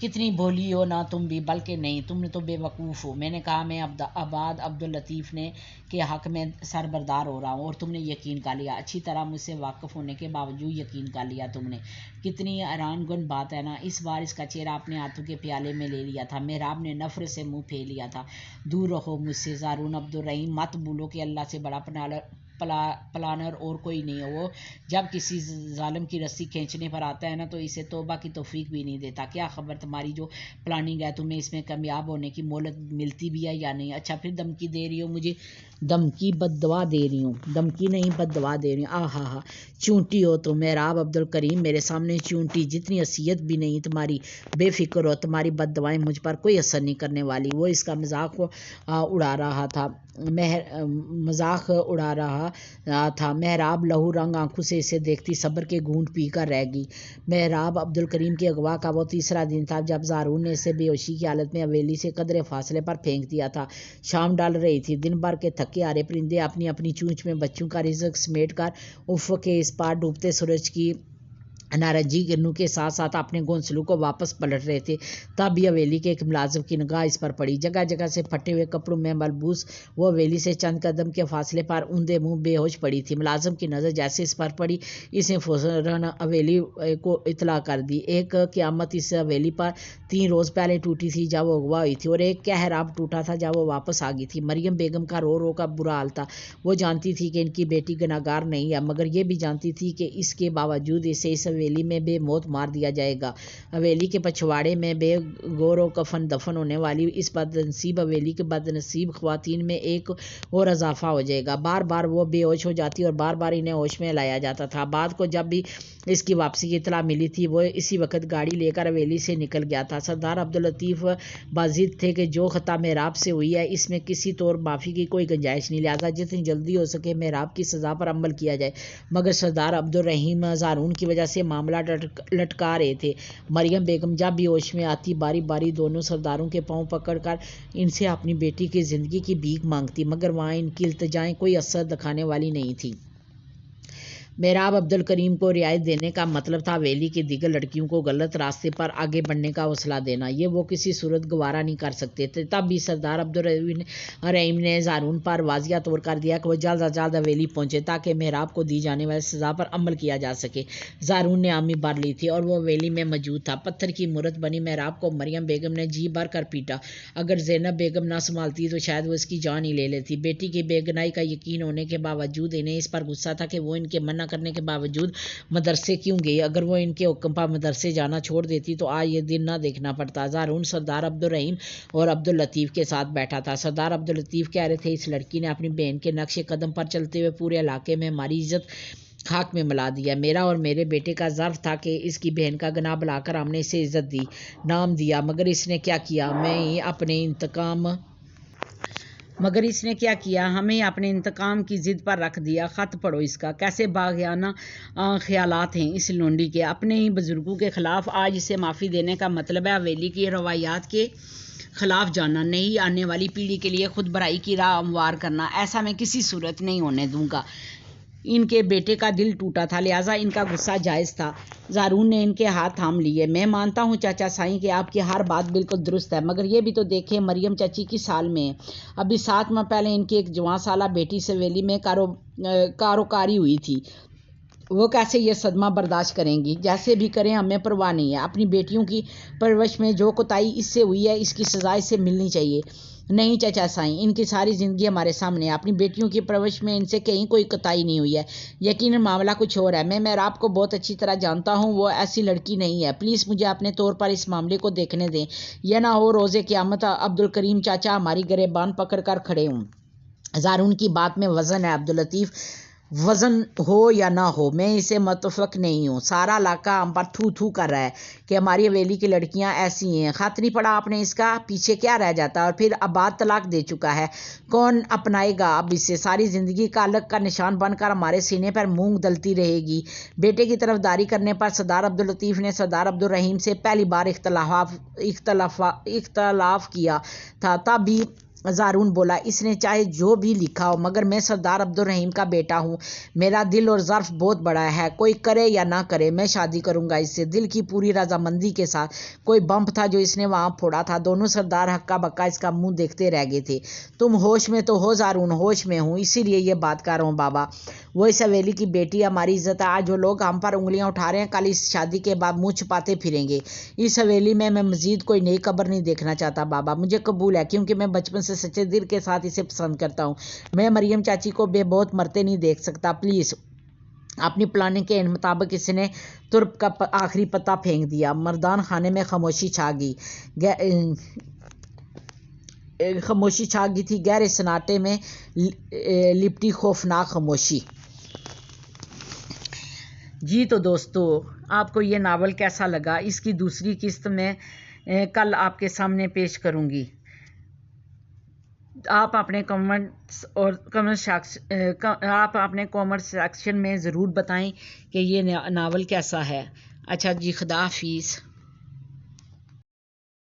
کتنی بھولی ہو نا تم بھی، بلکہ نہیں، تم تو بے وقوف ہو۔ میں نے کہا میں آباد عبداللطیف نے کے حق میں سربردار ہو رہا ہوں اور تم نے یقین کر لیا، اچھی طرح مجھ سے واقف ہونے کے باوجود یقین کر لیا تم نے۔ کتنی حیران کن بات ہے نا۔ اس بار اس کا چہرہ اپنے ہاتھوں کے پیالے میں لے لیا تھا۔ مہراب نے نفرت سے منہ پھیر لیا تھا۔ دور رہو مجھ سے زارون عبدالرحیم، مت بھولو کہ اللہ سے بڑا پلانر اور کوئی نہیں ہے۔ وہ جب کسی ظالم کی رسی کھینچنے پر آتا ہے نا تو اسے توبہ کی توفیق بھی نہیں دیتا۔ کیا خبر تمہاری جو پلاننگ ہے تمہیں اس میں کامیاب ہونے کی مہلت ملتی بھی ہے یا نہیں؟ اچھا پھر دھمکی دے رہی ہو مجھے؟ دھمکی؟ بد دعا دے رہی ہوں، دھمکی نہیں بد دعا دے رہی ہوں۔ ہاں چونٹی ہو تم مہراب عبدالکریم، میرے سامنے چونٹی، جتنی حیثیت بھی نہیں تمہاری۔ بے فکر ہو، تمہاری بد دعائیں مجھ پر کوئی اثر نہیں کرنے والی۔ وہ اس کا مذاق اڑا رہا تھا مہراب لہو رنگ آنکھوں سے اسے دیکھتی صبر کے گھونٹ پی کر رہ گئی۔ مہراب عبدالکریم کے اغوا کا وہ تیسرا دن تھا جب زارون نے اسے بے ہوشی کی حالت میں حویلی سے قدرے فاصلے پر پھینک دیا تھا۔ شام ڈل رہی تھی۔ دن بھر کے تھکے ہارے پرندے اپنی اپنی چونچ میں بچوں کا رزق سمیٹ کر افق کے اس پار ڈوبتے سورج کی نارنجی کرنوں کے ساتھ ساتھ اپنے گھونسلوں کو واپس پلٹ رہے تھے۔ تب بھی حویلی کے ایک ملازم کی نگاہ اس پر پڑی۔ جگہ جگہ سے پھٹے ہوئے کپڑوں میں ملبوس وہ حویلی سے چند قدم کے فاصلے پر اوندے منہ بے ہوش پڑی تھی۔ ملازم کی نظر جیسے اس پر پڑی، اس نے فوراً حویلی کو اطلاع کر دی۔ ایک قیامت اس حویلی پر 3 روز پہلے ٹوٹی تھی جب وہ اغوا ہوئی تھی، اور ایک قہر اب ٹوٹا تھا جب وہ واپس آ گئی تھی۔ مریم بیگم کا رو رو کا برا حال تھا۔ وہ جانتی تھی کہ ان کی بیٹی گناہگار نہیں ہے، مگر یہ بھی جانتی تھی کہ اس کے باوجود اسے اس حویلی میں بے موت مار دیا جائے گا۔ حویلی کے پچھواڑے میں بے گور و کفن دفن ہونے والی اس بدنصیب حویلی کے بدنصیب خواتین میں ایک اور اضافہ ہو جائے گا۔ بار بار وہ بے ہوش ہو جاتی اور بار بار انہیں ہوش میں لایا جاتا تھا۔ بعد کو جب بھی اس کی واپسی کی اطلاع ملی تھی وہ اسی وقت گاڑی لے کر حویلی سے نکل گیا تھا۔ سردار عبداللطیف باضد تھے کہ جو خطا مہراب سے ہوئی ہے اس میں کسی طور معافی کی کوئی گنجائش نہیں، لہٰذا جتنی جلدی ہو سکے مہراب کی سزا پر عمل کیا جائے۔ مگر سردار عبدالرحیم زارون کی وجہ سے معاملہ لٹکا رہے تھے۔ مریم بیگم جب بھی ہوش میں آتی باری باری دونوں سرداروں کے پاؤں پکڑ کر ان سے اپنی بیٹی کی زندگی کی بھیک مانگتی، مگر وہاں ان کی التجائیں کوئی اثر دکھانے والی نہیں تھی۔ میراب عبدالکریم کو رعایت دینے کا مطلب تھا حویلی کی دیگر لڑکیوں کو غلط راستے پر آگے بڑھنے کا حوصلہ دینا۔ یہ وہ کسی صورت گوارا نہیں کر سکتے تھے۔ تب بھی سردار عبدالرحیم نے زارون پر واضح طور کر دیا کہ وہ جلد از جلد حویلی پہنچے تاکہ میراب کو دی جانے والی سزا پر عمل کیا جا سکے۔ زارون نے حامی بھر لی تھی اور وہ حویلی میں موجود تھا۔ پتھر کی مورت بنی میراب کو مریم بیگم نے جی بھر کر پیٹا۔ اگر زینب بیگم نہ سنبھالتی تو شاید وہ اس کی جان ہی لے لیتی۔ بیٹی کی بے گناہی کا یقین ہونے کے باوجود انہیں اس پر غصہ تھا کہ وہ ان کے منع کرنے کے باوجود مدرسے کیوں گئی۔ اگر وہ ان کے حکم پر مدرسے جانا چھوڑ دیتی تو آج یہ دن نہ دیکھنا پڑتا۔ زارون سردار عبدالرحیم اور عبداللطیف کے ساتھ بیٹھا تھا۔ سردار عبداللطیف کہہ رہے تھے، اس لڑکی نے اپنی بہن کے نقش قدم پر چلتے ہوئے پورے علاقے میں ہماری عزت خاک میں ملا دیا۔ میرا اور میرے بیٹے کا ظرف تھا کہ اس کی بہن کا گناہ بلا کر ہم نے اسے عزت دی، نام دیا، مگر اس نے کیا کیا؟ ہمیں اپنے انتقام کی ضد پر رکھ دیا۔ خط پڑھو اس کا، کیسے باغیانہ خیالات ہیں اس لونڈی کے، اپنے ہی بزرگوں کے خلاف۔ آج اسے معافی دینے کا مطلب ہے حویلی کی روایات کے خلاف جانا، نہیں آنے والی پیڑھی کے لیے خود برائی کی راہ ہموار کرنا۔ ایسا میں کسی صورت نہیں ہونے دوں گا۔ ان کے بیٹے کا دل ٹوٹا تھا، لہٰذا ان کا غصہ جائز تھا۔ زارون نے ان کے ہاتھ تھام لیے۔ میں مانتا ہوں چاچا سائیں کہ آپ کی ہر بات بالکل درست ہے، مگر یہ بھی تو دیکھیں مریم چاچی کس حال میں ہے۔ ابھی 7 ماہ پہلے ان کی ایک جوان سالہ بیٹی سے حویلی میں کاروکاری ہوئی تھی۔ وہ کیسے یہ صدمہ برداشت کریں گی؟ جیسے بھی کریں ہمیں پرواہ نہیں ہے۔ اپنی بیٹیوں کی پرورش میں جو کوتاہی اس سے ہوئی ہے اس کی سزا اسے ملنی چاہیے۔ نہیں چچا سائیں، ان کی ساری زندگی ہمارے سامنے ہے۔ اپنی بیٹیوں کی پرورش میں ان سے کہیں کوئی کوتاہی نہیں ہوئی ہے۔ یقیناً معاملہ کچھ اور ہے۔ میں میراب کو بہت اچھی طرح جانتا ہوں، وہ ایسی لڑکی نہیں ہے۔ پلیز مجھے اپنے طور پر اس معاملے کو دیکھنے دیں۔ یہ نہ ہو روز قیامت عبدالکریم چاچا ہماری گریبان پکڑ کر کھڑے ہوں۔ زارون کی بات میں وزن ہے عبداللطیف، وزن ہو یا نہ ہو، میں اسے متفق نہیں ہوں۔ سارا علاقہ ہم پر تھو تھو کر رہا ہے کہ ہماری حویلی کی لڑکیاں ایسی ہیں۔ خط نہیں پڑھا آپ نے اس کا؟ پیچھے کیا رہ جاتا ہے؟ اور پھر آباد طلاق دے چکا ہے، کون اپنائے گا اب اسے؟ ساری زندگی کالک کا نشان بن کر ہمارے سینے پر مونگ دلتی رہے گی۔ بیٹے کی طرفداری کرنے پر سردار عبداللطیف نے سردار عبدالرحیم سے پہلی بار اختلاف کیا تھا۔ تب بھی زارون بولا، اس نے چاہے جو بھی لکھا ہو، مگر میں سردار عبدالرحیم کا بیٹا ہوں، میرا دل اور ظرف بہت بڑا ہے۔ کوئی کرے یا نہ کرے، میں شادی کروں گا اس سے، دل کی پوری رضامندی کے ساتھ۔ کوئی بم تھا جو اس نے وہاں پھوڑا تھا؟ دونوں سردار ہکا بکا اس کا منہ دیکھتے رہ گئے تھے۔ تم ہوش میں تو ہو زارون؟ ہوش میں ہوں، اسی لیے یہ بات کر رہا ہوں بابا۔ وہ اس حویلی کی بیٹی ہماری عزت ہے۔ آج جو لوگ ہم پر انگلیاں اٹھا رہے ہیں، کل اس شادی کے بعد منہ چھپاتے پھریں گے۔ اس حویلی میں مزید کوئی نئی قبر نہیں دیکھنا چاہتا بابا۔ مجھے قبول ہے، کیونکہ میں بچپن سے سچے دل کے ساتھ اسے پسند کرتا ہوں۔ میں مریم چاچی کو بے بہت مرتے نہیں دیکھ سکتا۔ پلیز۔ اپنی پلاننگ کے مطابق اس نے ترپ کا آخری پتا پھینک دیا۔ مردان خانے میں خاموشی چھا گئی تھی، گہرے سناٹے میں لپٹی خوفناک خاموشی۔ جی تو دوستو، آپ کو یہ ناول کیسا لگا؟ اس کی دوسری قسط میں کل آپ کے سامنے پیش کروں گی۔ آپ اپنے کامنٹ سیکشن میں ضرور بتائیں کہ یہ ناول کیسا ہے۔ اچھا جی، خدا حافظ۔